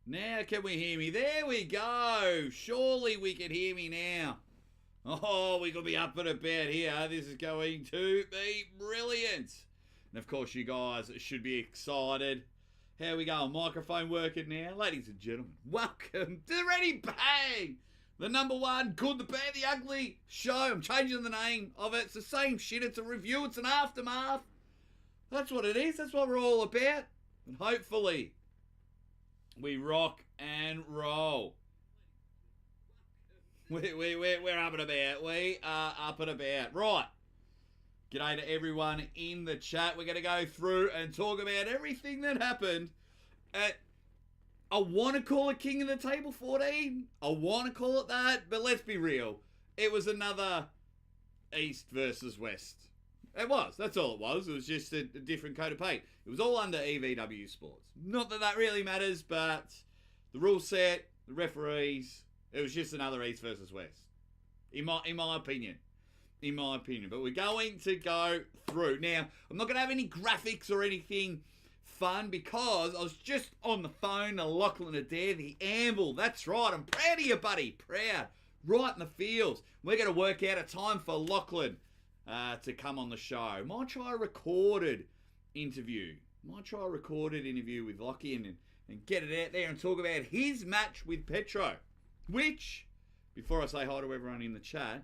Now can we hear me? There we go. Surely we can hear me now. Oh, we could be up and about here. This is going to be brilliant. And of course, you guys should be excited. How we going? Microphone working now? Ladies and gentlemen, welcome to Ready Bang! The number one good, the bad, the ugly show. I'm changing the name of it. It's the same shit. It's a review. It's an aftermath. That's what it is. That's what we're all about. And hopefully, we rock and roll. We're up and about. We are up and about. Right. G'day to everyone in the chat. We're going to go through and talk about everything that happened at, I want to call it King of the Table 14. I want to call it that, but let's be real. It was another East versus West. It was. That's all it was. It was just a different coat of paint. It was all under EVW Sports. Not that that really matters, but the rule set, the referees, it was just another East versus West. In my opinion. In my opinion. But we're going to go through. Now, I'm not going to have any graphics or anything fun because I was just on the phone to Lachlan Adair, the Amble. That's right. I'm proud of you, buddy. Proud. Right in the fields. We're going to work out a time for Lachlan to come on the show. Might try a recorded interview. With Lockie and get it out there and talk about his match with Petro. Which, before I say hi to everyone in the chat,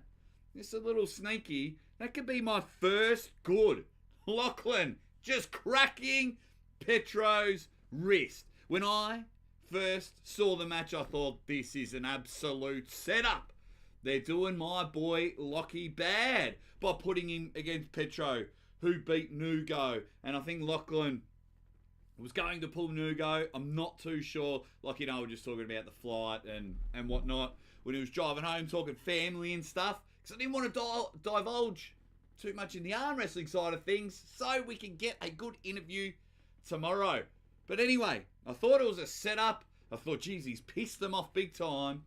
just a little sneaky, that could be my first good. Lachlan just cracking Petro's wrist. When I first saw the match, I thought this is an absolute setup. They're doing my boy Lockie bad by putting him against Petro, who beat Nugo. And I think Lachlan was going to pull Nugo. I'm not too sure. Like, you know, we're just talking about the flight and whatnot. When he was driving home, talking family and stuff. Because I didn't want to divulge too much in the arm wrestling side of things. So we can get a good interview tomorrow. But anyway, I thought it was a setup. I thought, geez, he's pissed them off big time.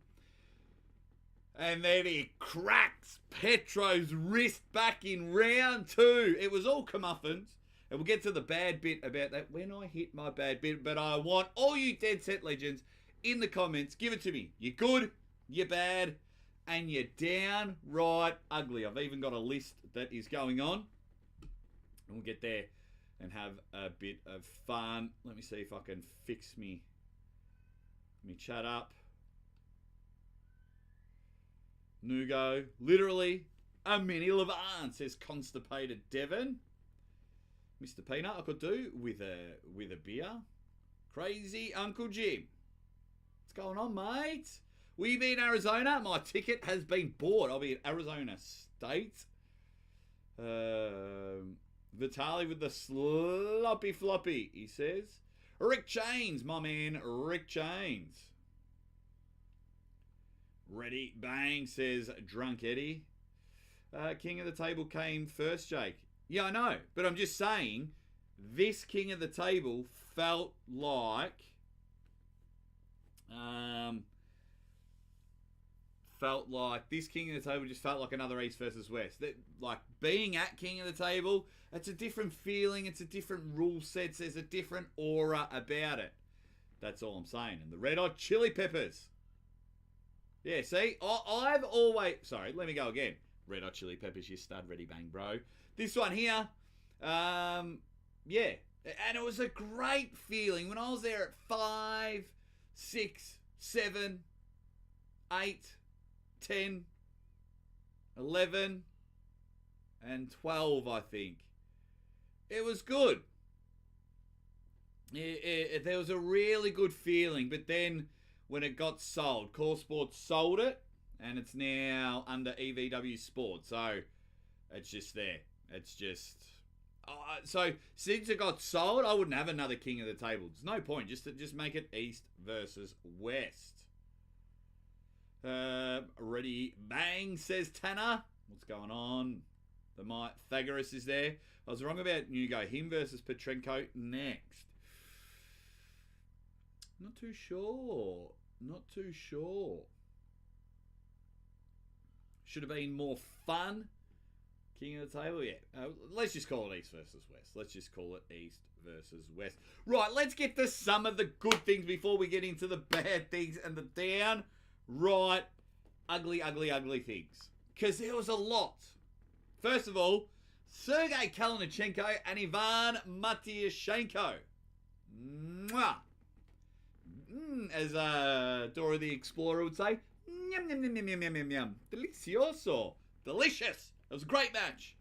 And then he cracks Petro's wrist back in round 2. It was all comeuppance. And we'll get to the bad bit about that when I hit my bad bit. But I want all you Dead Set Legends in the comments. Give it to me. You're good, you're bad, and you're downright ugly. I've even got a list that is going on. And we'll get there and have a bit of fun. Let me see if I can fix me chat up. Nugo, literally a mini Levant, says constipated Devon. Mr. Peanut, I could do with a beer. Crazy Uncle Jim. What's going on, mate? Will you be in Arizona? My ticket has been bought. I'll be in Arizona State. Vitali with the sloppy floppy, he says. Rick Chains, my man, Rick Chains. Ready, bang, says Drunk Eddie. King of the Table came first, Jake. Yeah, I know, but I'm just saying, this King of the Table felt like... this King of the Table just felt like another East versus West. Like, being at King of the Table, it's a different feeling, it's a different rule set, there's a different aura about it. That's all I'm saying. And the Red Hot Chili Peppers. Yeah, see, I've always... Sorry, let me go again. Red Hot Chili Peppers, you stud, ready, bang, bro. This one here, yeah. And it was a great feeling when I was there at 5, 6, 7, 8, 10, 11, and 12, I think. It was good. There was a really good feeling, but then when it got sold, Core Sports sold it, and it's now under EVW Sports, so it's just there. It's just... so since it got sold, I wouldn't have another King of the Table. There's no point. Just make it East versus West. Ready, bang, says Tanner. What's going on? The Pythagoras is there. I was wrong about Nugo. Him versus Petrenko next. Not too sure. Should have been more fun. King of the table, yeah. Let's just call it East versus West. Let's just call it East versus West. Right, let's get to some of the good things before we get into the bad things and the downright ugly, ugly, ugly things. Because there was a lot. First of all, Sergey Kalashnikov and Ivan Matyashenko. Mwah. As Dora the Explorer would say, yum, yum, yum, yum, yum, yum, yum, yum. Delicioso. Delicious. It was a great match.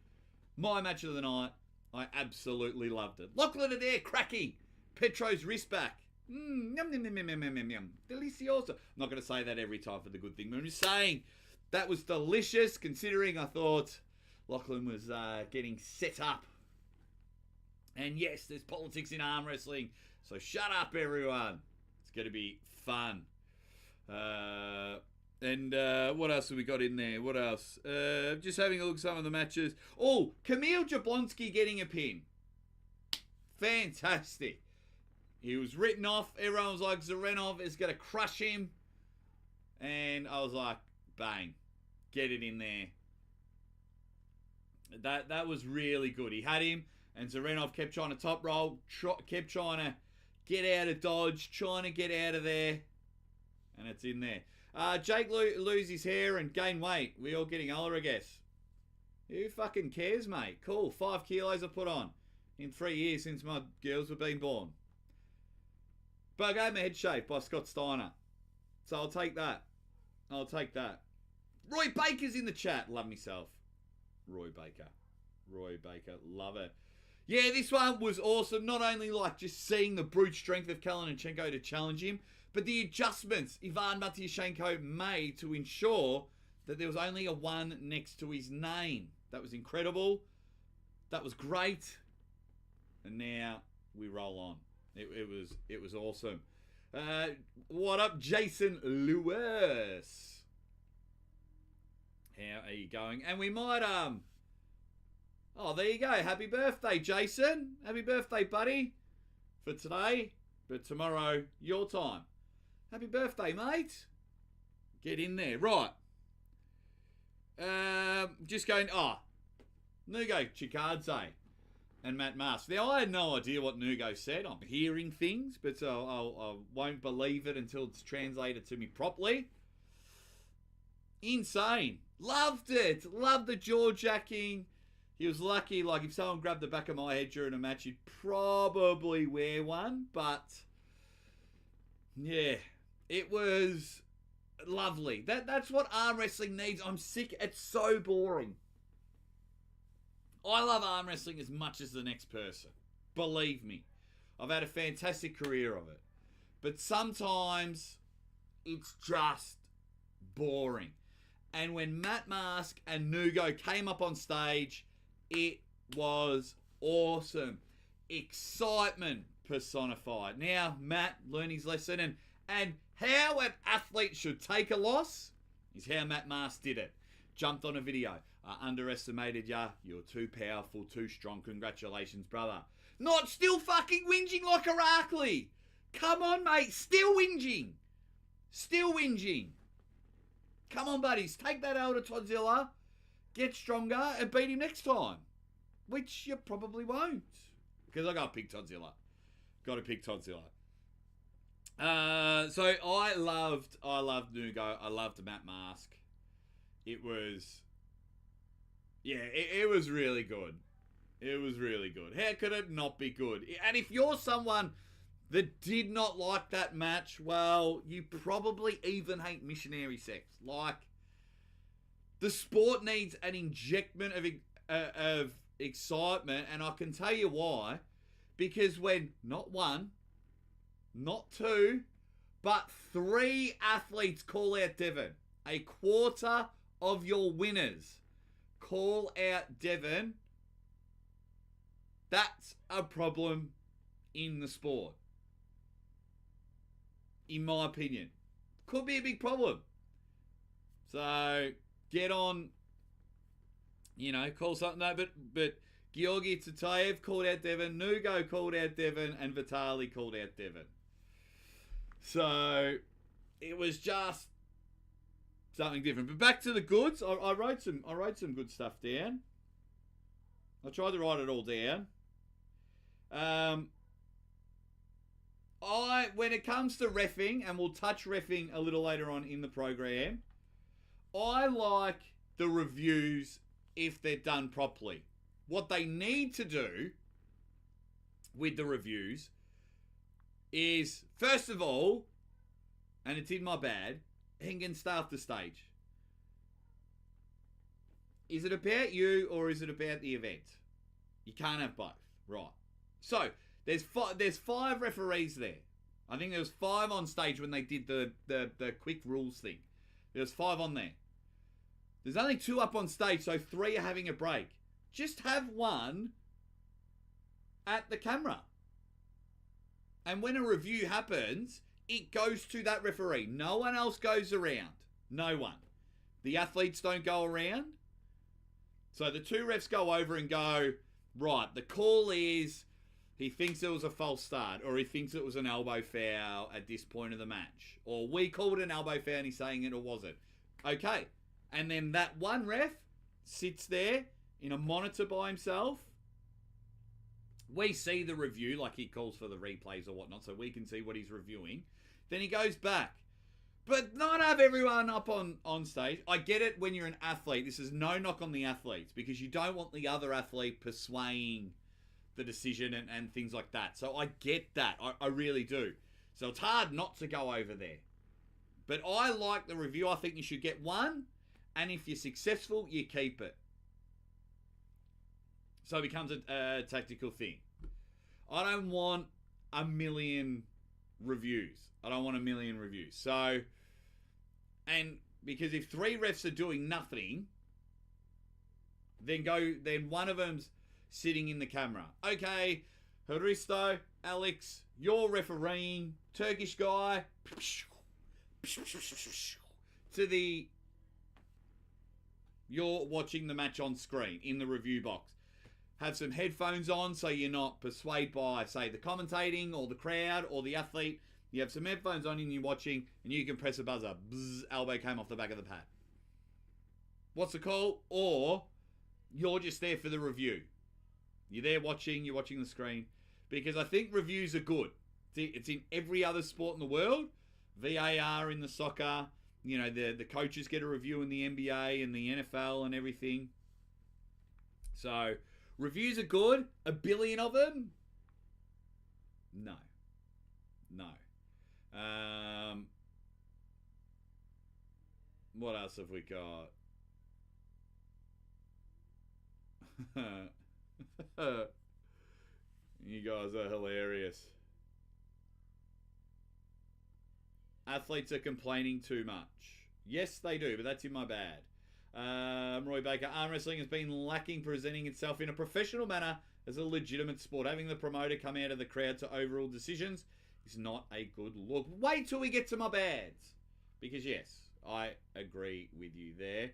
My match of the night. I absolutely loved it. Lachlan Adair cracking Petro's wrist back. Yum, yum, yum, yum, yum, yum, yum. Delicioso. I'm not going to say that every time for the good thing, but I'm just saying that was delicious considering I thought Lachlan was getting set up. And yes, there's politics in arm wrestling. So shut up, everyone. It's going to be fun. And what else have we got in there? What else? Just having a look at some of the matches. Oh, Kamil Jablonski getting a pin. Fantastic. He was written off. Everyone was like, Zarenov is going to crush him. And I was like, bang. Get it in there. That was really good. He had him, and Zarenov kept trying to top roll, kept trying to get out of dodge, trying to get out of there. And it's in there. Jake lose his hair and gain weight. We all getting older, I guess. Who fucking cares, mate? Cool. 5 kilos I put on in 3 years since my girls were being born. But I gave my head shaved by Scott Steiner. So I'll take that. I'll take that. Roy Baker's in the chat. Love myself. Roy Baker. Love it. Yeah, this one was awesome. Not only like just seeing the brute strength of Kalashnikov to challenge him, but the adjustments Ivan Matyashenko made to ensure that there was only a 1 next to his name. That was incredible. That was great. And now we roll on. It was awesome. What up, Jason Lewis? How are you going? And we might oh, there you go. Happy birthday, Jason. Happy birthday, buddy. For today, but tomorrow your time. Happy birthday, mate. Get in there. Right. Just going, Nugo Chikadze and Matt Mask. Now, I had no idea what Nugo said. I'm hearing things, but I won't believe it until it's translated to me properly. Insane. Loved it. Loved the jaw jacking. He was lucky, like if someone grabbed the back of my head during a match, he'd probably wear one. But yeah, it was lovely. That's what arm wrestling needs. I'm sick. It's so boring. I love arm wrestling as much as the next person. Believe me. I've had a fantastic career of it. But sometimes it's just boring. And when Matt Mask and Nugo came up on stage, it was awesome. Excitement personified. Now, Matt learned his lesson. And how an athlete should take a loss is how Matt Mask did it. Jumped on a video. Underestimated ya. You're too powerful, too strong. Congratulations, brother. Not still fucking whinging like Heracles. Come on, mate. Still whinging. Come on, buddies. Take that L to Todzilla. Get stronger and beat him next time. Which you probably won't. Because I got to pick Todzilla. So I loved Nugo. I loved Matt Mask. It was... Yeah, it was really good. How could it not be good? And if you're someone that did not like that match, well, you probably even hate missionary sex. Like, the sport needs an injectment of excitement, and I can tell you why. Because when not 1, not 2, but 3 athletes call out Devon, a quarter of your winners call out Devon, that's a problem in the sport. In my opinion. Could be a big problem. So, get on, call something. No, but Georgi Tatayev called out Devon, Nugo called out Devon, and Vitali called out Devon. So, it was just something different. But back to the goods. I wrote some good stuff down. I tried to write it all down. When it comes to reffing, and we'll touch reffing a little later on in the program, I like the reviews if they're done properly. What they need to do with the reviews is, first of all, and it's in my bad, Hengen, start the stage. Is it about you or is it about the event? You can't have both. Right. So, there's five referees there. I think there was 5 on stage when they did the quick rules thing. There was 5 on there. There's only 2 up on stage, so 3 are having a break. Just have one at the camera. And when a review happens, it goes to that referee. No one else goes around. No one. The athletes don't go around. So the 2 refs go over and go, right, the call is he thinks it was a false start, or he thinks it was an elbow foul at this point of the match. Or we called an elbow foul and he's saying it or wasn't. Okay. And then that one ref sits there in a monitor by himself. We see the review, like he calls for the replays or whatnot, so we can see what he's reviewing. Then he goes back. But not have everyone up on stage. I get it when you're an athlete. This is no knock on the athletes, because you don't want the other athlete persuading the decision and things like that. So I get that. I really do. So it's hard not to go over there. But I like the review. I think you should get one. And if you're successful, you keep it. So it becomes a tactical thing. I don't want a million reviews. I don't want a million reviews. So, and because if 3 refs are doing nothing, then one of them's sitting in the camera. Okay, Hristo, Alex, you're refereeing, Turkish guy, you're watching the match on screen in the review box. Have some headphones on so you're not persuaded by, say, the commentating or the crowd or the athlete. You have some headphones on and you're watching, and you can press a buzzer. Bzz, elbow came off the back of the pad. What's the call? Or you're just there for the review. You're there watching, you're watching the screen. Because I think reviews are good. It's in every other sport in the world. VAR in the soccer. You know, the coaches get a review in the NBA and the NFL and everything. So, reviews are good. 1 billion of them? No. What else have we got? You guys are hilarious. Athletes are complaining too much. Yes, they do, but that's in my bad. Roy Baker, arm wrestling has been lacking presenting itself in a professional manner as a legitimate sport. Having the promoter come out of the crowd to overrule decisions is not a good look. Wait till we get to my bads. Because yes, I agree with you there.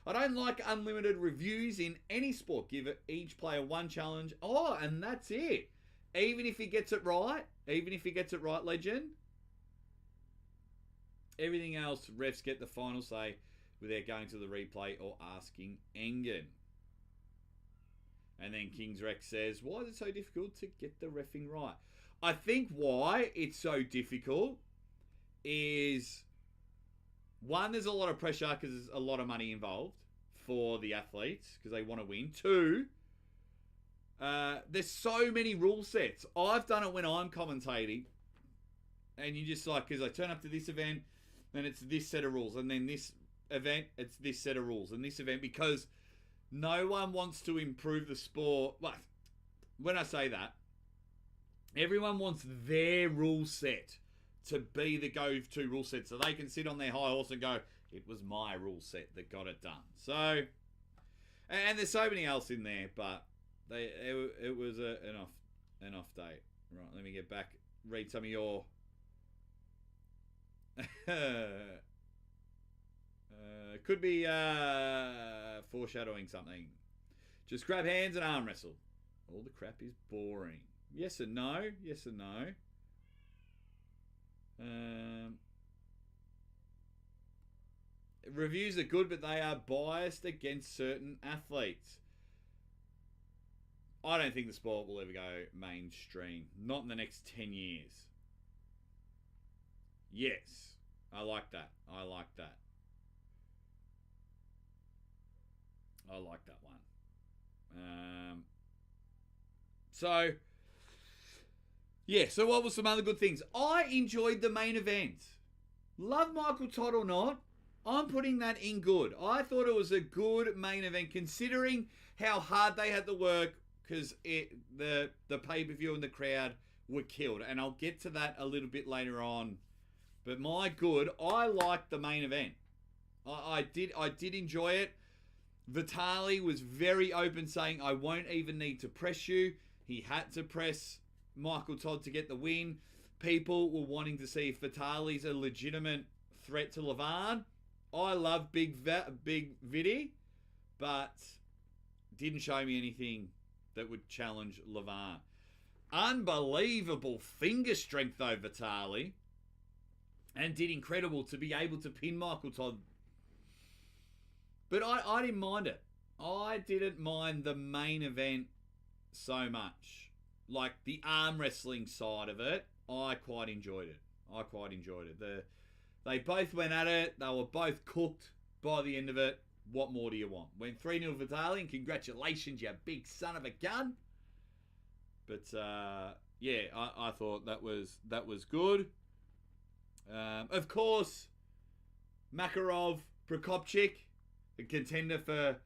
I don't like unlimited reviews in any sport. Give each player one challenge. Oh, and that's it. Even if he gets it right. Legend. Everything else, refs get the final say without going to the replay or asking Engen. And then King's Rex says, why is it so difficult to get the reffing right? I think why it's so difficult is, one, there's a lot of pressure because there's a lot of money involved for the athletes because they want to win. 2, there's so many rule sets. I've done it when I'm commentating, and you just like, because I turn up to this event, then it's this set of rules, and then this event, it's this set of rules, and this event, because no one wants to improve the sport. Well, when I say that, everyone wants their rule set to be the go-to rule set, so they can sit on their high horse and go, it was my rule set that got it done. So, and there's so many else in there, but it was an off date. Right, let me get back, read some of your could be foreshadowing something. Just grab hands and arm wrestle. All the crap is boring. Yes and no. Yes and no. Reviews are good, but they are biased against certain athletes. I don't think the sport will ever go mainstream. Not in the next 10 years. Yes. I like that. I like that. I like that one. So, yeah. So what were some other good things? I enjoyed the main event. Love Michael Todd or not, I'm putting that in good. I thought it was a good main event considering how hard they had to work because the pay-per-view and the crowd were killed. And I'll get to that a little bit later on. But my good, I liked the main event. I did enjoy it. Vitali was very open saying, I won't even need to press you. He had to press Michael Todd to get the win. People were wanting to see if Vitali's a legitimate threat to Levan. I love Big Vidi, but didn't show me anything that would challenge Levan. Unbelievable finger strength though, Vitali. And did incredible to be able to pin Michael Todd. But I didn't mind it. I didn't mind the main event so much. Like the arm wrestling side of it, I quite enjoyed it. They both went at it. They were both cooked by the end of it. What more do you want? Went 3-0 Vitali, and congratulations, you big son of a gun. But yeah, I thought that was good. Of course, Makarov, Prokopchik, a contender for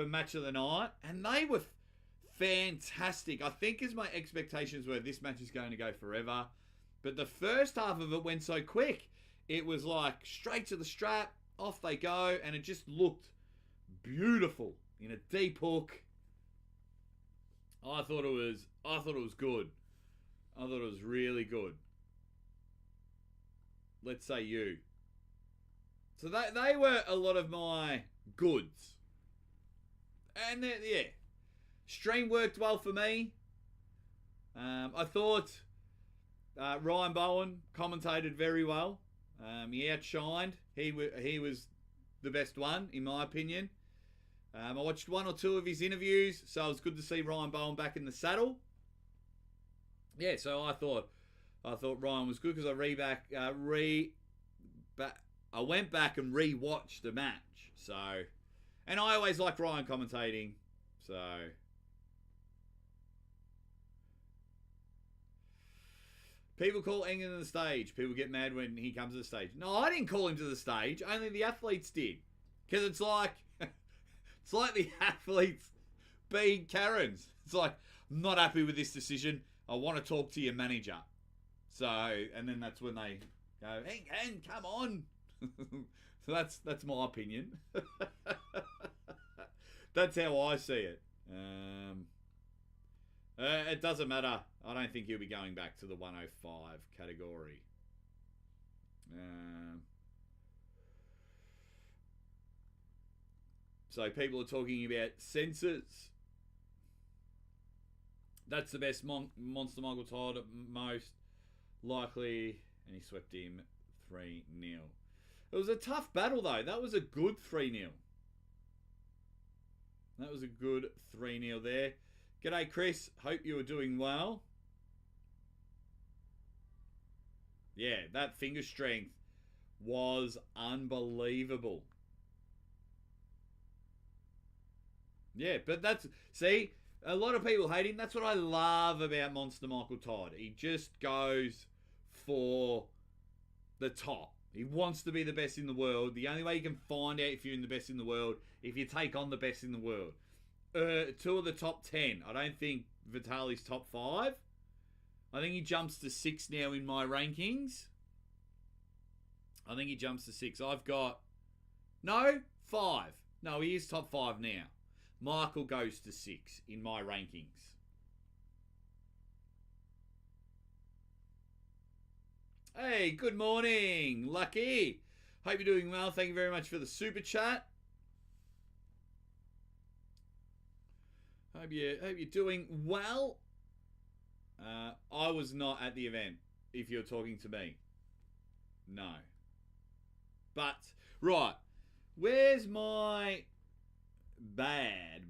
match of the night, and they were fantastic. I think as my expectations were, this match is going to go forever. But the first half of it went so quick. It was like straight to the strap, off they go, and it just looked beautiful in a deep hook. I thought it was good. I thought it was really good. Let's say you. So they were a lot of my goods. And yeah, stream worked well for me. I thought Ryan Bowen commentated very well. He outshined. He was the best one, in my opinion. I watched one or two of his interviews, so it was good to see Ryan Bowen back in the saddle. Yeah, so I thought Ryan was good because I went back and re-watched the match. So, and I always like Ryan commentating. So, people call Engen to the stage. People get mad when he comes to the stage. No, I didn't call him to the stage. Only the athletes did. Because it's like the athletes being Karens. It's like, I'm not happy with this decision. I want to talk to your manager. So, and then that's when they go, Engen, come on. So that's my opinion. That's how I see it. It doesn't matter. I don't think he'll be going back to the 105 category. So people are talking about censors. That's the best Monster Michael Todd, most likely, and he swept him 3-0. It was a tough battle though. That was a good 3-0. That was a good 3-0 there. G'day Chris, hope you are doing well. Yeah, that finger strength was unbelievable. Yeah, but see, a lot of people hate him. That's what I love about Monster Michael Todd. He just goes for the top. He wants to be the best in the world. The only way you can find out if you're in the best in the world, if you take on the best in the world. 2 of the top 10. I don't think Vitali's top 5. I think he jumps to 6 now in my rankings. I think he jumps to 6. I've got... No, 5. No, he is top 5 now. Michael goes to 6 in my rankings. Hey, good morning, Lucky. Hope you're doing well. Thank you very much for the super chat. Hope you're doing well. I was not at the event, if you're talking to me. No. But, right. Where's my bad?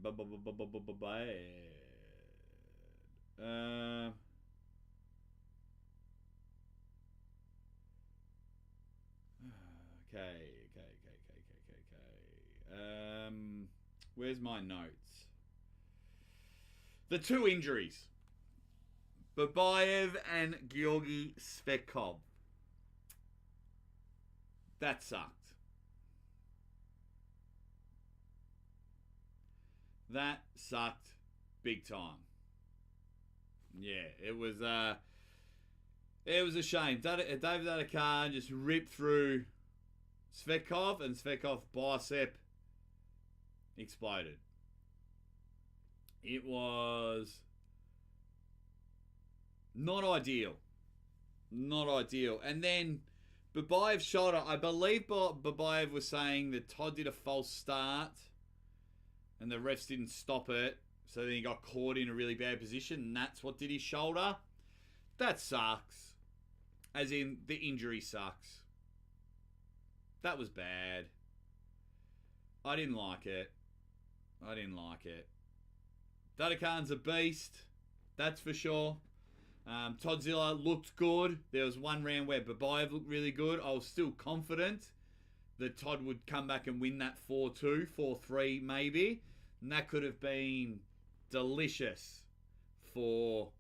Where's my notes? The two injuries. Babayev and Georgi Svetkov. That sucked. That sucked big time. Yeah, it was a shame. David Adekar just ripped through Svetkov, and Svetkov's bicep exploded. It was not ideal. Not ideal. And then Babayev's shoulder, I believe Babayev was saying that Todd did a false start and the refs didn't stop it. So then he got caught in a really bad position, and that's what did his shoulder. That sucks. As in, the injury sucks. That was bad. I didn't like it. Dadekar's a beast. That's for sure. Toddzilla looked good. There was one round where Babayev looked really good. I was still confident that Todd would come back and win that 4-2, 4-3 maybe. And that could have been delicious for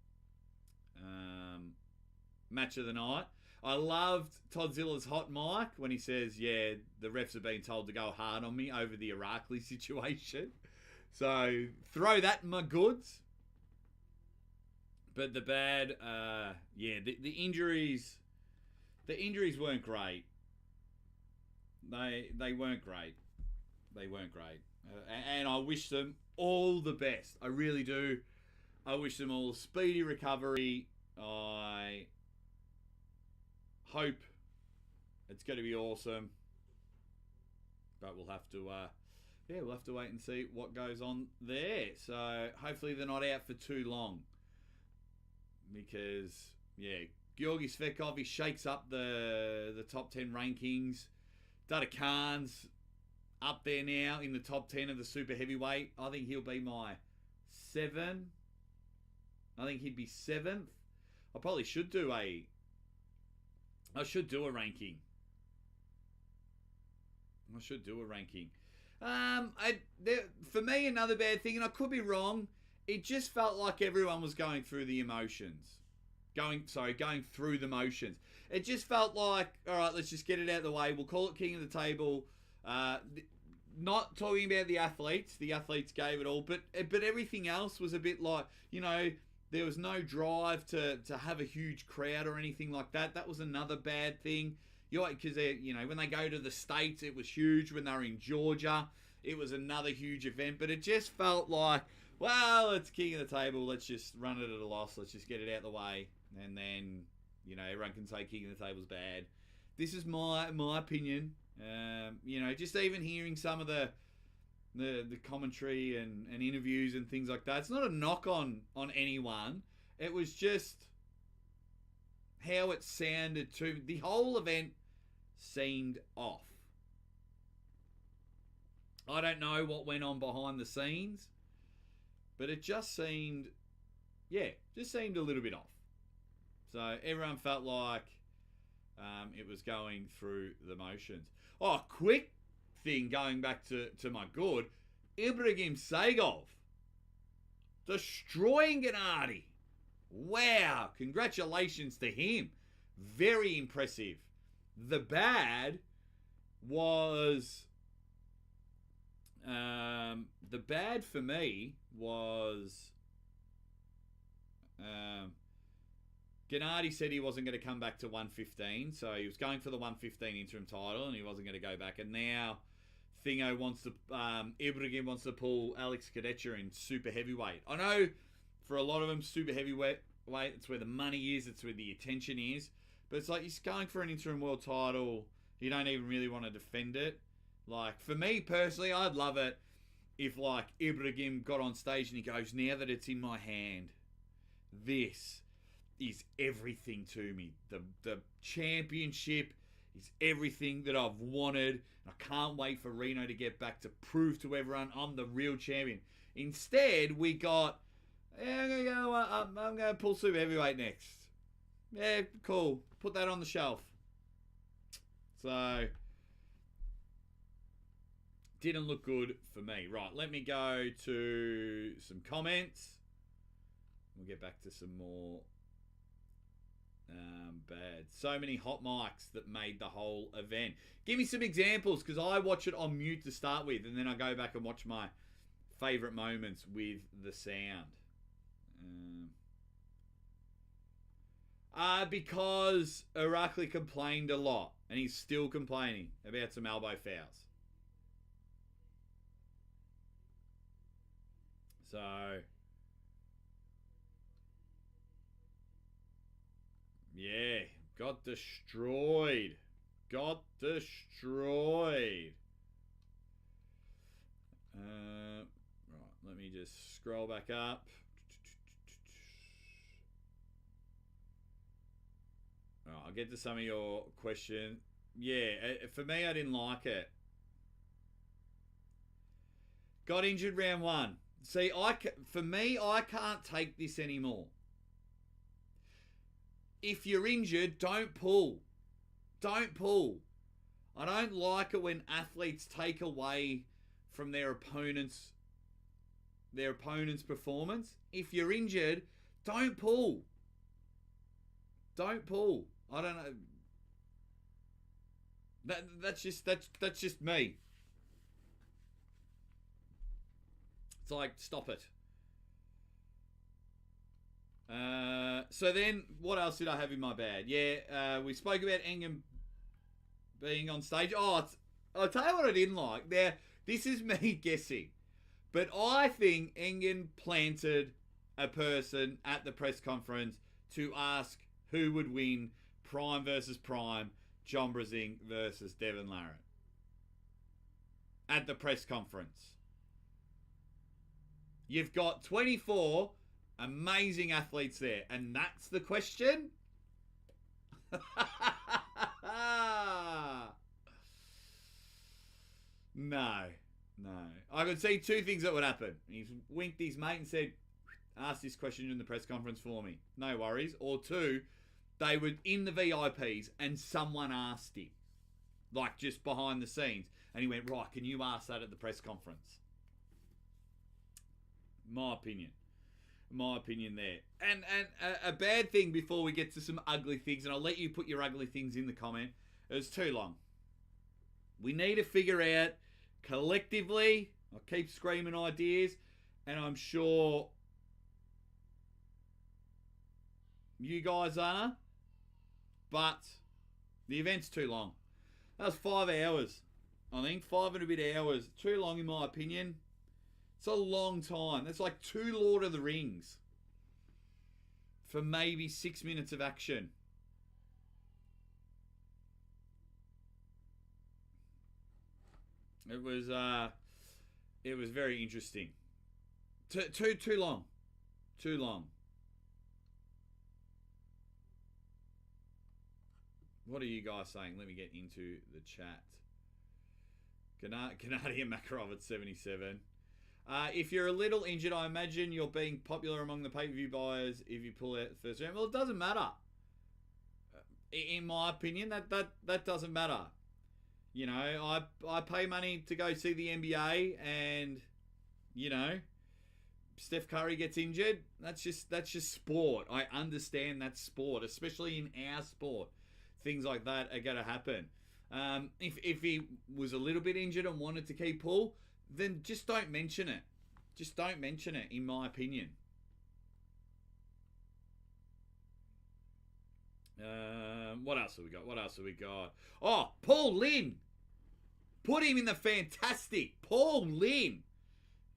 match of the night. I loved Todzilla's hot mic when he says, yeah, the refs have been told to go hard on me over the Irakli situation. So throw that in my goods. But the bad, the injuries weren't great. They weren't great. And I wish them all the best. I really do. I wish them all a speedy recovery. I hope it's going to be awesome. But we'll have to, wait and see what goes on there. So hopefully they're not out for too long. Because, Georgi Svetkov, he shakes up the top 10 rankings. Dadekar's up there now in the top 10 of the super heavyweight. I think he'll be my 7. I think he'd be 7th. I probably should do a ranking. For me, another bad thing, and I could be wrong, it just felt like everyone was going through the emotions. Going through the motions. It just felt like, all right, let's just get it out of the way. We'll call it King of the Table. Not talking about the athletes. The athletes gave it all. But everything else was a bit like, there was no drive to have a huge crowd or anything like that. That was another bad thing. Because when they go to the States, it was huge. When they were in Georgia, it was another huge event. But it just felt like, well, it's King of the Table. Let's just run it at a loss. Let's just get it out of the way. And then, everyone can say King of the Table's bad. This is my opinion. Just even hearing some of the commentary and interviews and things like that. It's not a knock on anyone. It was just how it sounded to the whole event seemed off. I don't know what went on behind the scenes, but it just seemed a little bit off. So everyone felt like it was going through the motions. Oh, quick thing going back to my good. Ibrahim Sagov destroying Gennady. Wow, congratulations to him. Very impressive. The bad was... the bad for me was... Gennady said he wasn't going to come back to 115, so he was going for the 115 interim title, and he wasn't going to go back. And now Ibrahim wants to pull Alex Kadecha in super heavyweight. I know for a lot of them, super heavyweight, it's where the money is, it's where the attention is. But it's like he's going for an interim world title. You don't even really want to defend it. Like, for me personally, I'd love it if, like, Ibrahim got on stage and he goes, now that it's in my hand, this is everything to me. The championship is everything that I've wanted. I can't wait for Reno to get back to prove to everyone I'm the real champion. Instead, we got, I'm going to pull super heavyweight next. Yeah, cool. Put that on the shelf. So, Didn't look good for me. Right, let me go to some comments. We'll get back to some more bad. So many hot mics that made the whole event. Give me some examples, because I watch it on mute to start with, and then I go back and watch my favourite moments with the sound. Because Irakli complained a lot, and he's still complaining about some elbow fouls. So, yeah, got destroyed. Got destroyed. Right, let me just scroll back up. Right, I'll get to some of your questions. Yeah, for me, I didn't like it. Got injured round 1. See, for me, I can't take this anymore. If you're injured, don't pull. Don't pull. I don't like it when athletes take away from their opponent's performance. If you're injured, don't pull. Don't pull. I don't know. That's just me. It's like, stop it. So then, what else did I have in my bag? Yeah, we spoke about Engen being on stage. I'll tell you what I didn't like. Now, this is me guessing, but I think Engen planted a person at the press conference to ask who would win Prime versus Prime, John Brasing versus Devon Larratt. At the press conference. You've got 24 amazing athletes there, and that's the question? No. I could see two things that would happen. He's winked his mate and said, ask this question in the press conference for me. No worries. Or two, they were in the VIPs and someone asked him, like just behind the scenes, and he went, right, can you ask that at the press conference? My opinion there. And a bad thing before we get to some ugly things, and I'll let you put your ugly things in the comment. It was too long. We need to figure out collectively, I keep screaming ideas, and I'm sure you guys are, but the event's too long. That was 5 hours. I think 5 and a bit hours. Too long in my opinion. It's a long time. That's like 2 Lord of the Rings for maybe 6 minutes of action. It was very interesting. Too long. Too long. What are you guys saying? Let me get into the chat. Canadian Makarov at 77. If you're a little injured, I imagine you're being popular among the pay-per-view buyers if you pull out the first round. Well, it doesn't matter. In my opinion, that doesn't matter. You know, I pay money to go see the NBA, and you know, Steph Curry gets injured. That's just sport. I understand that's sport, especially in our sport. Things like that are going to happen. If he was a little bit injured and wanted to keep pull, then just don't mention it. Just don't mention it, in my opinion. What else have we got? Oh, Paul Lynn. Put him in the fantastic. Paul Lynn.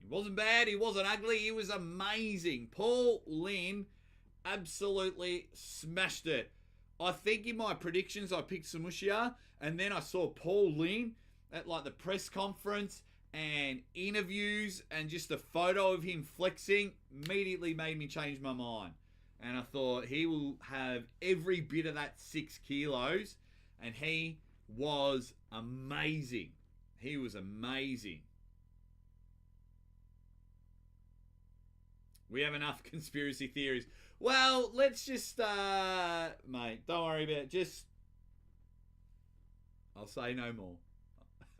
He wasn't bad. He wasn't ugly. He was amazing. Paul Lynn absolutely smashed it. I think in my predictions I picked Samushia, and then I saw Paul Lynn at like the press conference and interviews, and just a photo of him flexing immediately made me change my mind. And I thought he will have every bit of that 6 kilos, and he was amazing. He was amazing. We have enough conspiracy theories. Well, let's just, mate, don't worry about it. I'll say no more.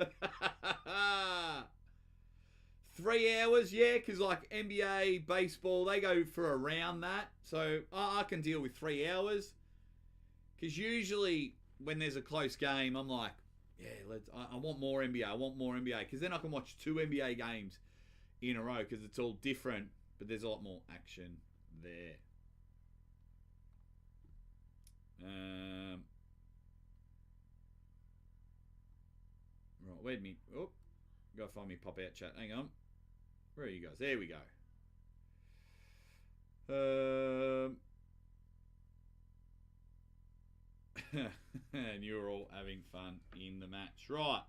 3 hours, yeah, because like NBA, baseball, they go for around that. So I can deal with 3 hours. Because usually when there's a close game, I'm like, yeah, I want more NBA. I want more NBA. Because then I can watch 2 NBA games in a row because it's all different. But there's a lot more action there. Right, where'd me... Oh, gotta find me pop-out chat. Hang on. Where are you guys? There we go. And you were all having fun in the match. Right.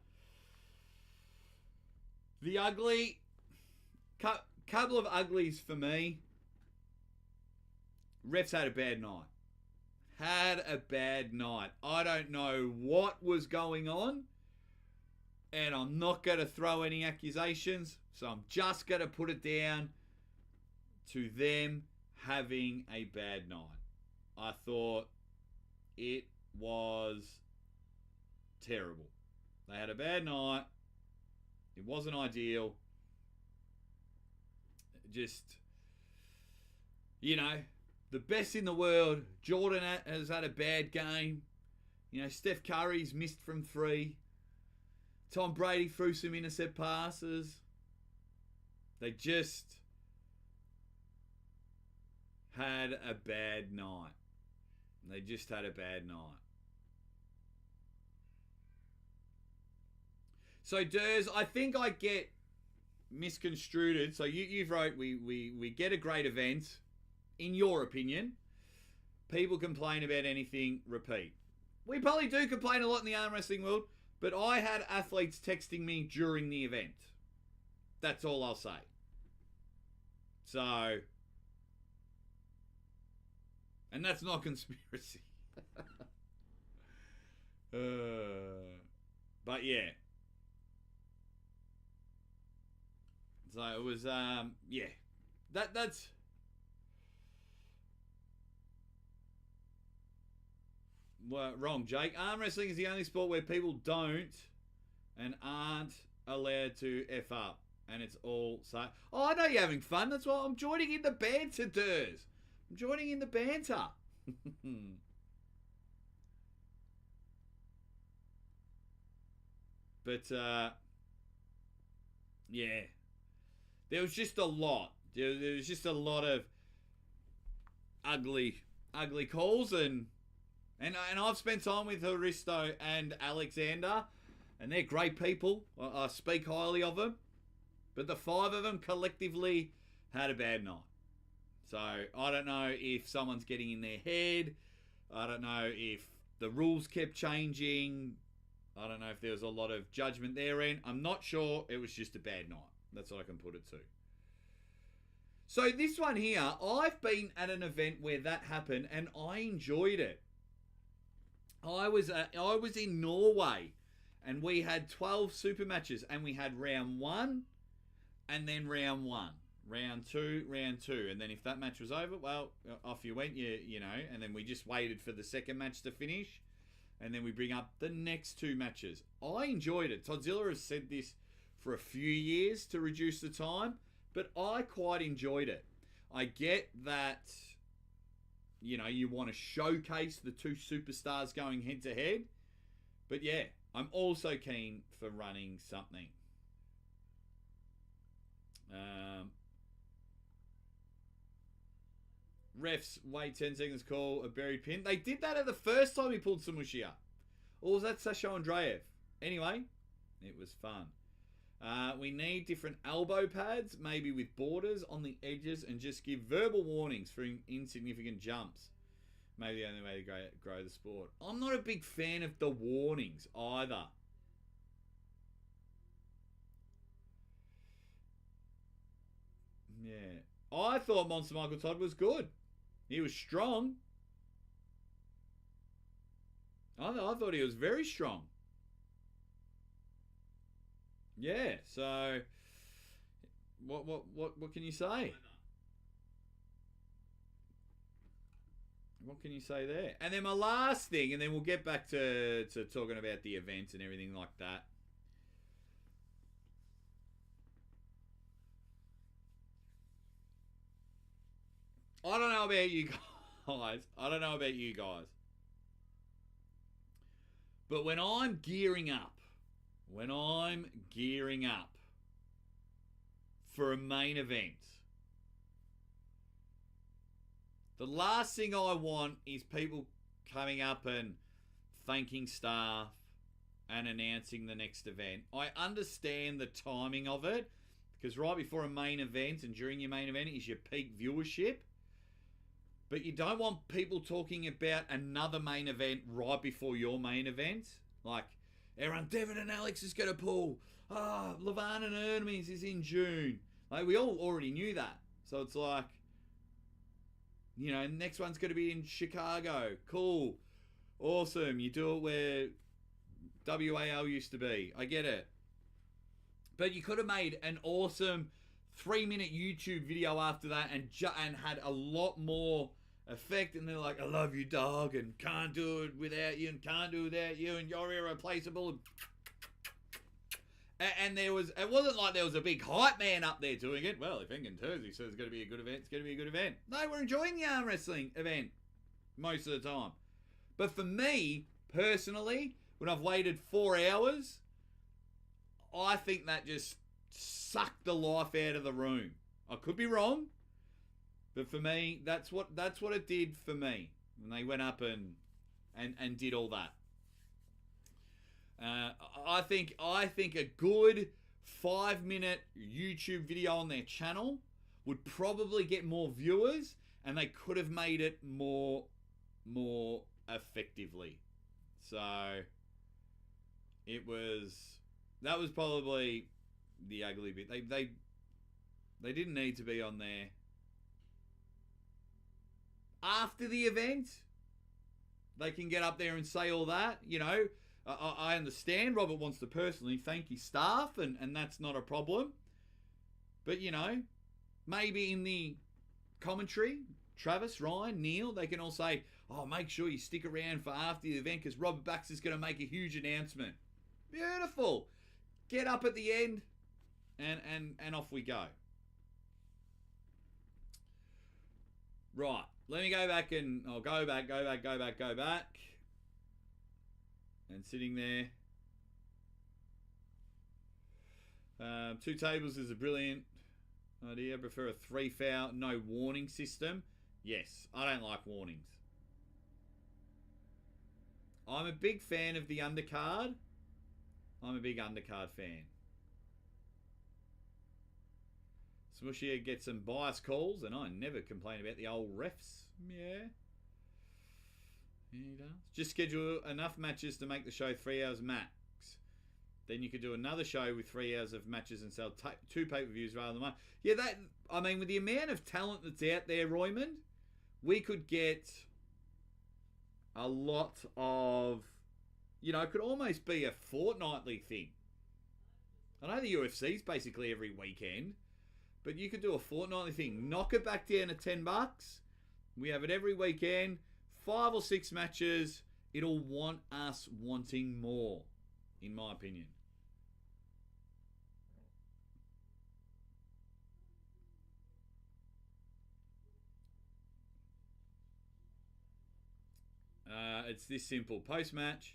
The ugly... Couple of uglies for me. Refs had a bad night. Had a bad night. I don't know what was going on. And I'm not going to throw any accusations. So I'm just going to put it down to them having a bad night. I thought it was terrible. They had a bad night. It wasn't ideal. Just, you know, the best in the world. Jordan has had a bad game. You know, Steph Curry's missed from 3. Tom Brady threw some intercept passes. They just had a bad night. They just had a bad night. So, Durs, I think I get misconstrued. So you've wrote we get a great event. In your opinion, people complain about anything, repeat. We probably do complain a lot in the arm wrestling world, but I had athletes texting me during the event. That's all I'll say. So, and that's not conspiracy. But yeah. So it was, yeah. That's... Well, wrong, Jake. Arm wrestling is the only sport where people don't and aren't allowed to F up. And it's all so... Oh, I know you're having fun. That's why I'm joining in the banter, Durs. I'm joining in the banter. But, yeah. There was just a lot. There was just a lot of ugly calls, and I've spent time with Haristo and Alexander, and they're great people. I speak highly of them, but the 5 of them collectively had a bad night. So I don't know if someone's getting in their head. I don't know if the rules kept changing. I don't know if there was a lot of judgment there in. I'm not sure. It was just a bad night. That's what I can put it to. So this one here, I've been at an event where that happened and I enjoyed it. I was in Norway and we had 12 super matches and we had round 1 and then round 1, round 2, and then if that match was over, well, off you went, you know, and then we just waited for the second match to finish and then we bring up the next 2 matches. I enjoyed it. Todzilla has said this for a few years to reduce the time, but I quite enjoyed it. I get that, you know, you want to showcase the 2 superstars going head to head, but yeah, I'm also keen for running something. Refs wait 10 seconds, call a buried pin. They did that at the first time he pulled Samushia. Or was that Sasha Andreev? Anyway, it was fun. We need different elbow pads, maybe with borders on the edges, and just give verbal warnings for insignificant jumps. Maybe the only way to grow the sport. I'm not a big fan of the warnings either. Yeah. I thought Monster Michael Todd was good. He was strong. I thought he was very strong. Yeah, so what can you say? What can you say there? And then my last thing, and then we'll get back to talking about the event and everything like that. about you guys. I don't know about you guys. But when I'm gearing up for a main event, the last thing I want is people coming up and thanking staff and announcing the next event. I understand the timing of it, because right before a main event and during your main event is your peak viewership. But you don't want people talking about another main event right before your main event. Like, everyone, Devon and Alex is going to pull. Levan and Hermes is in June. Like, we all already knew that. So it's like, you know, next one's going to be in Chicago. Cool. Awesome. You do it where WAL used to be. I get it. But you could have made an awesome 3-minute YouTube video after that and had a lot more effect. And they're like, I love you, dog, and can't do it without you, and can't do it without you, and you're irreplaceable. And it wasn't like there was a big hype man up there doing it. Well, if Engen Terzi says it's going to be a good event, it's going to be a good event. No, we're enjoying the arm wrestling event most of the time. But for me, personally, when I've waited 4 hours, I think that just sucked the life out of the room. I could be wrong, but for me, that's what it did for me when they went up and did all that. I think a good 5-minute YouTube video on their channel would probably get more viewers, and they could have made it more effectively. So that was probably the ugly bit. They didn't need to be on there. After the event, they can get up there and say all that. You know, I understand Robert wants to personally thank his staff, and that's not a problem. But, you know, maybe in the commentary, Travis, Ryan, Neil, they can all say, oh, make sure you stick around for after the event because Robert Baxter's going to make a huge announcement. Beautiful. Get up at the end and off we go. Right. Let me go back and I'll go back. And sitting there. 2 tables is a brilliant idea. I prefer a 3 foul, no warning system. Yes, I don't like warnings. I'm a big fan of the undercard. I'm a big undercard fan. Smushier gets some bias calls, and I never complain about the old refs. Yeah. He does. Just schedule enough matches to make the show 3 hours max. Then you could do another show with 3 hours of matches and sell 2 pay-per-views rather than one. Yeah, I mean, with the amount of talent that's out there, Roymond, we could get a lot of, you know, it could almost be a fortnightly thing. I know the UFC's basically every weekend, but you could do a fortnightly thing. Knock it back down to $10. We have it every weekend. 5 or 6 matches. It'll want us wanting more, in my opinion. It's this simple. Post-match,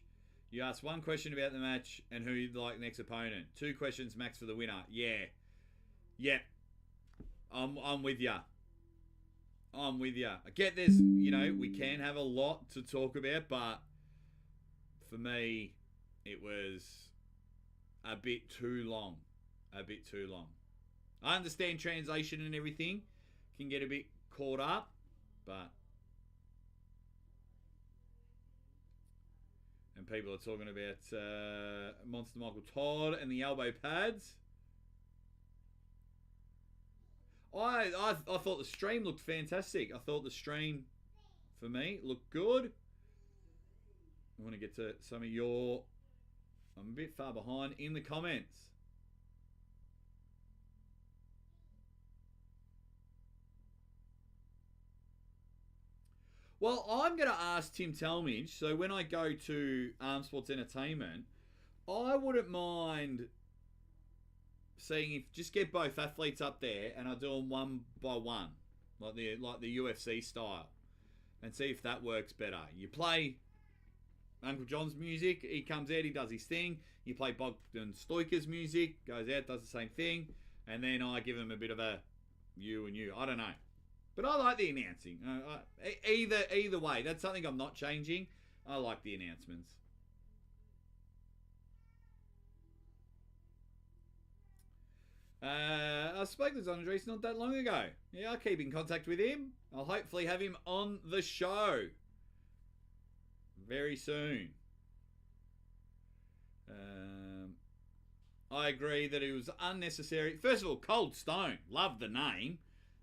you ask 1 question about the match and who you'd like next opponent. 2 questions max for the winner. Yeah. Yep. I'm with ya. I'm with ya. I get this, you know, we can have a lot to talk about, but for me, it was a bit too long. A bit too long. I understand translation and everything can get a bit caught up, but... And people are talking about Monster Michael Todd and the elbow pads. I thought the stream looked fantastic. I thought the stream, for me, looked good. I want to get to some of your... I'm a bit far behind in the comments. Well, I'm going to ask Tim Talmadge, so when I go to Arm Sports Entertainment, I wouldn't mind seeing if just get both athletes up there and I'll do them one by one. like the UFC style, and see if that works better. You play Uncle John's music, he comes out, he does his thing. You play Bogdan Stoiker's music, goes out, does the same thing, and then I give him a bit of a you and you. I don't know. But I like the announcing. Either way, that's something I'm not changing. I like the announcements. I spoke to Andres not that long ago. Yeah, I'll keep in contact with him. I'll hopefully have him on the show very soon. I agree that it was unnecessary. First of all, Cold Stone. Love the name.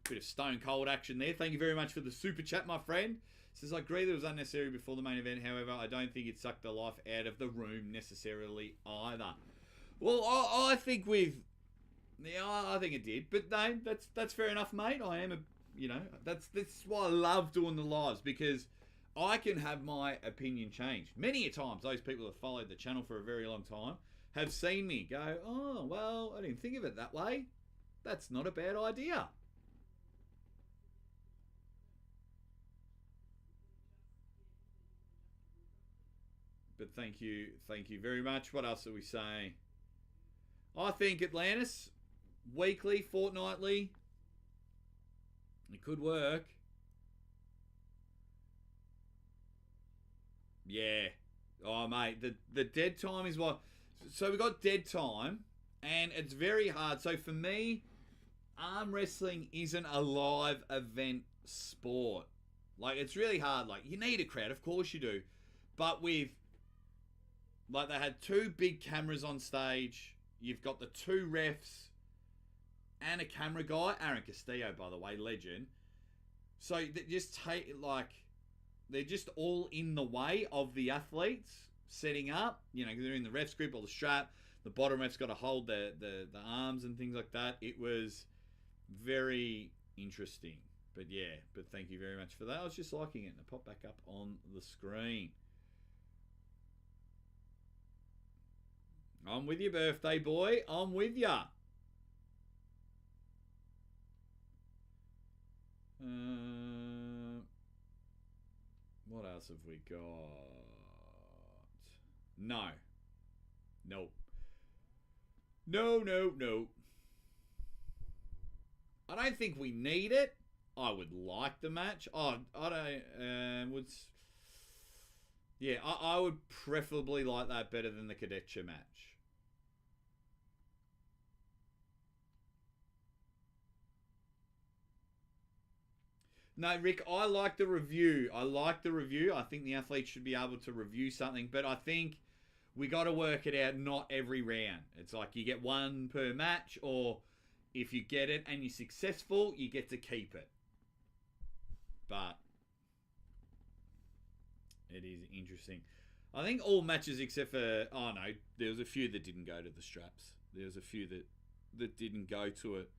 Bit of Stone Cold action there. Thank you very much for the super chat, my friend. Says, I agree that it was unnecessary before the main event. However, I don't think it sucked the life out of the room necessarily either. Well, I think with... Yeah, I think it did. But no, that's fair enough, mate. I am that's why I love doing the lives, because I can have my opinion changed. Many a times, those people that followed the channel for a very long time have seen me go, oh, well, I didn't think of it that way. That's not a bad idea. But thank you very much. What else are we saying? I think Atlantis, weekly, fortnightly, it could work. Yeah. Oh, mate, the dead time is what... So we got dead time, and it's very hard. So for me, arm wrestling isn't a live event sport. Like, it's really hard. Like, you need a crowd, of course you do. But with... Like, they had 2 big cameras on stage. You've got the 2 refs and a camera guy. Aaron Castillo, by the way, legend. So they just take, like... They're just all in the way of the athletes setting up. You know, they're in the ref's grip or the strap. The bottom ref's got to hold the arms and things like that. It was very interesting. But yeah, but thank you very much for that. I was just liking it, and it popped back up on the screen. I'm with you, birthday boy. I'm with ya. What else have we got? No. Nope. No. I don't think we need it. I would like the match. I don't... Yeah, I would preferably like that better than the Kadetcha match. No, Rick, I like the review. I think the athletes should be able to review something, but I think we got to work it out not every round. It's like you get 1 per match, or if you get it and you're successful, you get to keep it. But it is interesting. I think all matches except for... Oh, no, there was a few that didn't go to the straps. There was a few that didn't go to it.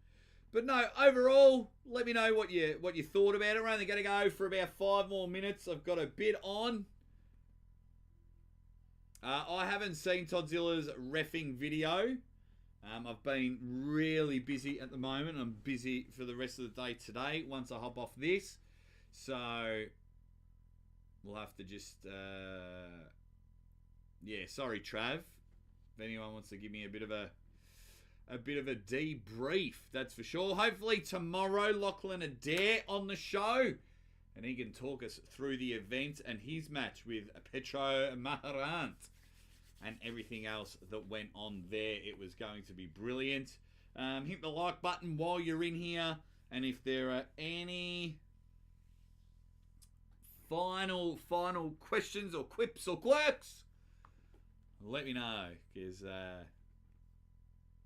But no, overall, let me know what you thought about it. We're only going to go for about 5 more minutes. I've got a bit on. I haven't seen Toddzilla's reffing video. I've been really busy at the moment. I'm busy for the rest of the day today once I hop off this. So we'll have to just... yeah, sorry, Trav. If anyone wants to give me a bit of a debrief, that's for sure. Hopefully tomorrow, Lachlan Adair on the show, and he can talk us through the event and his match with Petro Maharant and everything else that went on there. It was going to be brilliant. Hit the like button while you're in here, and if there are any final questions or quips or quirks, let me know, because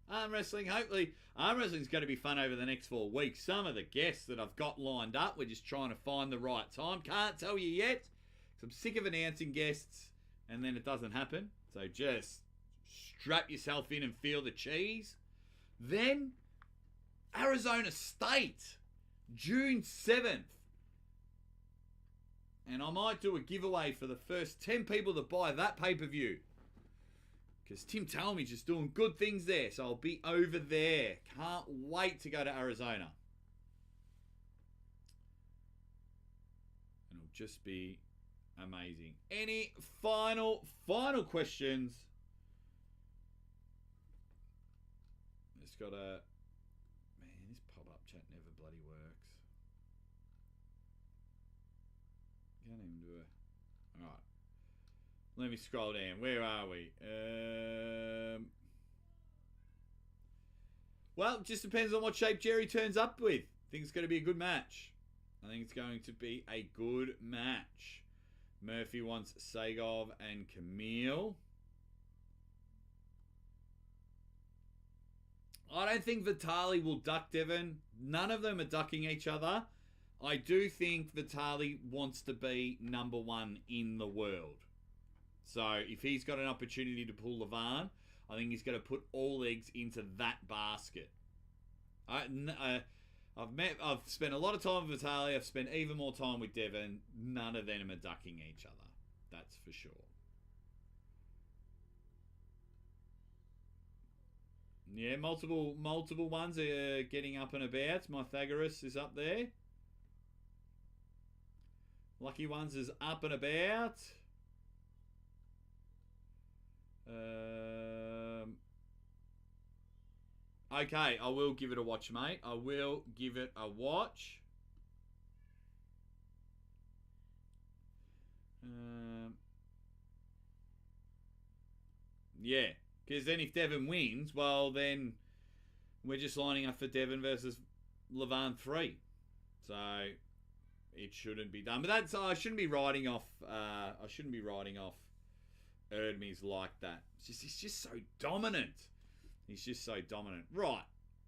arm wrestling, hopefully, arm wrestling is going to be fun over the next 4 weeks. Some of the guests that I've got lined up, we're just trying to find the right time. Can't tell you yet, because I'm sick of announcing guests and then it doesn't happen. So just strap yourself in and feel the cheese. Then, Arizona State, June 7th. And I might do a giveaway for the first 10 people that buy that pay-per-view, because Tim Talmadge's just doing good things there. So I'll be over there. Can't wait to go to Arizona. just be amazing. Any final questions? Just got a... Man, this pop-up chat never bloody works. Can't even do it. All right. Let me scroll down. Where are we? Well, it just depends on what shape Jerry turns up with. I think it's going to be a good match. I think it's going to be a good match. Murphy wants Sagov and Camille. I don't think Vitali will duck Devon. None of them are ducking each other. I do think Vitali wants to be number one in the world. So if he's got an opportunity to pull Levan, I think he's going to put all eggs into that basket. I've spent a lot of time with Vitali. I've spent even more time with Devon. None of them are ducking each other. That's for sure. Yeah, multiple ones are getting up and about. Pythagoras is up there. Lucky Ones is up and about. Okay, I will give it a watch, mate. I will give it a watch. Yeah, because then if Devon wins, well, then we're just lining up for Devon versus Levan 3. So it shouldn't be done. But that's I shouldn't be writing off. Erdmes like that. He's just so dominant. He's just so dominant. Right.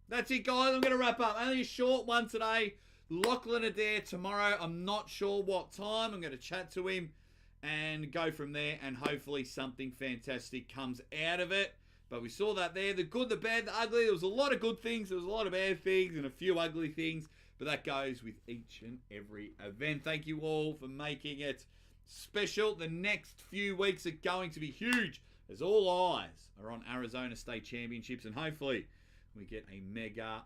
That's it, guys. I'm going to wrap up. Only a short one today. Lachlan Adair tomorrow. I'm not sure what time. I'm going to chat to him and go from there. And hopefully something fantastic comes out of it. But we saw that there. The good, the bad, the ugly. There was a lot of good things. There was a lot of bad things and a few ugly things. But that goes with each and every event. Thank you all for making it special. The next few weeks are going to be huge as all eyes are on Arizona State Championships, and hopefully we get a mega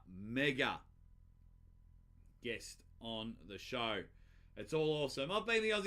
guest on the show. It's all awesome. I've been the Aussie